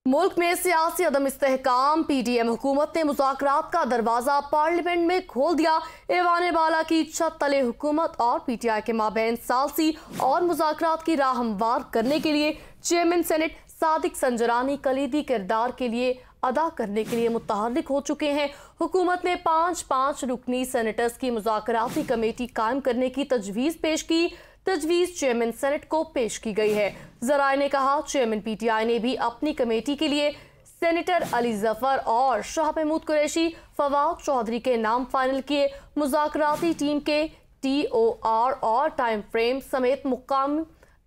मुल्क में सियासी अदम इस्तेहकाम, पीडीएम हुकूमत ने मुज़ाकरात का दरवाजा पार्लियामेंट में खोल दिया। ऐवान बाला की छत तले हुकूमत और पीटीआई के माबैन सालसी और मुज़ाकरात की राह हमवार करने के लिए चेयरमैन सेनेट सादिक संजरानी कलीदी किरदार के लिए अदा करने के लिए मुतहर्रिक हो चुके हैं। हुकूमत ने 5-5 रुकनी सेनेटर्स की मुज़ाकराती कमेटी कायम करने की तजवीज़ पेश की। तजवीज़ चेयरमैन सेनेट को पेश की गई है। जराए ने कहा, चेयरमैन पीटीआई ने भी अपनी कमेटी के लिए सेनेटर अली जफर और शाह महमूद कुरैशी, फवाद चौधरी के नाम फाइनल किए। मुज़ाकराती टीम के TOR और टाइम फ्रेम समेत मुकाम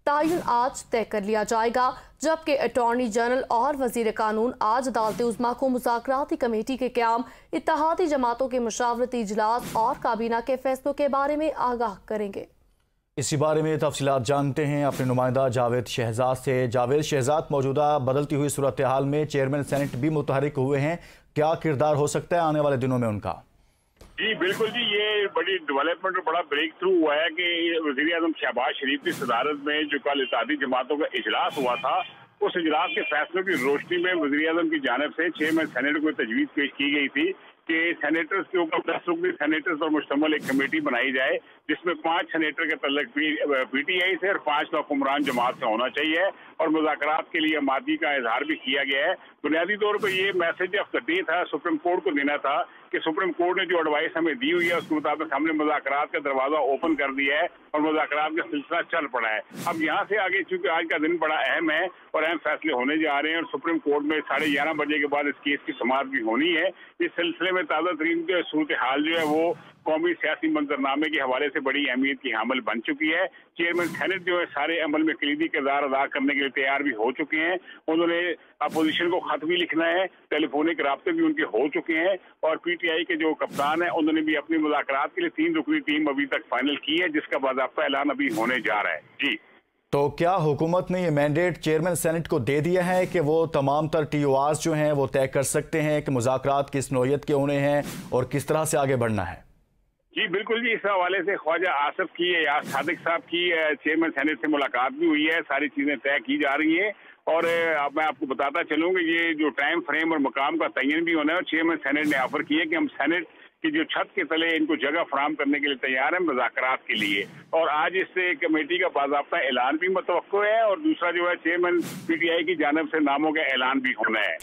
तयन आज तय कर लिया जाएगा, जबकि अटॉर्नी जनरल और वजीर कानून आज अदालत उज़्मा को मुज़ाकराती कमेटी के क़याम, इत्तेहादी जमातों के मुशावरती इजलास और काबीना के फैसलों के बारे में आगाह करेंगे। इसी बारे में तफसीलात जानते हैं अपने नुमाइंदा जावेद शहजाद से। जावेद शहजाद, मौजूदा बदलती हुई सूरत हाल में चेयरमैन सेनेट भी मुतहरिक हुए हैं, क्या किरदार हो सकता है आने वाले दिनों में उनका? जी बिल्कुल जी, ये बड़ी डेवलपमेंट और बड़ा ब्रेक थ्रू हुआ है कि वज़ीर आज़म शहबाज शरीफ की सदारत में जो कल इत्तेहादी जमातों का इजलास हुआ था, उस इजलास के फैसलों की रोशनी में वज़ीर आज़म की जानिब से चेयरमैन सेनेट को तजवीज़ पेश की गई थी कि सेनेटर्स के ऊपर 10 रुकनी सेनेटर्स पर मुश्तमिल एक कमेटी बनाई जाए, जिसमें 5 सेनेटर के तल्लक पीटीआई से और 5 का हुक्मरान जमात से होना चाहिए और मुज़ाकरात के लिए आमादी का इजहार भी किया गया है। बुनियादी तौर पर ये मैसेज ऑफ द डे था, सुप्रीम कोर्ट को देना था कि सुप्रीम कोर्ट ने जो एडवाइस हमें दी हुई है उसके मुताबिक हमने मुज़ाकरात का दरवाजा ओपन कर दिया है और मुज़ाकरात का सिलसिला चल पड़ा है। अब यहाँ से आगे चूंकि आज का दिन बड़ा अहम है और अहम फैसले होने जा रहे हैं और सुप्रीम कोर्ट में 11:30 बजे के बाद इस केस की समाअत भी होनी है। इस सिलसिले में ताज़ा तरीन सूरत हाल जो है वो कौमी सियासी मंजरनामे के हवाले से बड़ी अहमियत की हामिल बन चुकी है। चेयरमैन सेनेट जो है सारे अमल में कलीदी किरदार अदा करने के लिए तैयार भी हो चुके हैं। उन्होंने अपोजिशन को खत भी लिखना है, टेलीफोनिक राब्ते भी उनके हो चुके हैं और पीटीआई के जो कप्तान है उन्होंने भी अपनी मुज़ाकरात के लिए 3 रुकनी टीम अभी तक फाइनल की है, जिसका बाज़ाब्ता ऐलान अभी होने जा रहा है। जी, तो क्या हुकूमत ने ये मैंडेट चेयरमैन सेनेट को दे दिया है कि वो तमाम तर TORs जो हैं वो तय कर सकते हैं कि मुज़ाकरात किस नौयत के होने हैं और किस तरह से आगे बढ़ना है? जी बिल्कुल जी, इस हवाले से ख्वाजा आसिफ की या सादिक साहब की चेयरमैन सेनेट से मुलाकात भी हुई है, सारी चीजें तय की जा रही हैं और अब मैं आपको बताता चलूँ कि ये जो टाइम फ्रेम और मकाम का तयन भी होना है और चेयरमैन सेनेट ने ऑफर किया कि हम सेनेट की जो छत के तले इनको जगह फराहम करने के लिए तैयार है मुज़ाकरात के लिए। और आज इससे कमेटी का बाज़ाब्ता ऐलान भी मुतवक्को है और दूसरा जो है चेयरमैन पीटीआई की जानिब से नामों का ऐलान भी होना है।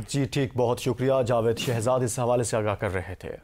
जी ठीक, बहुत शुक्रिया जावेद शहजाद, इस हवाले से आगाह कर रहे थे।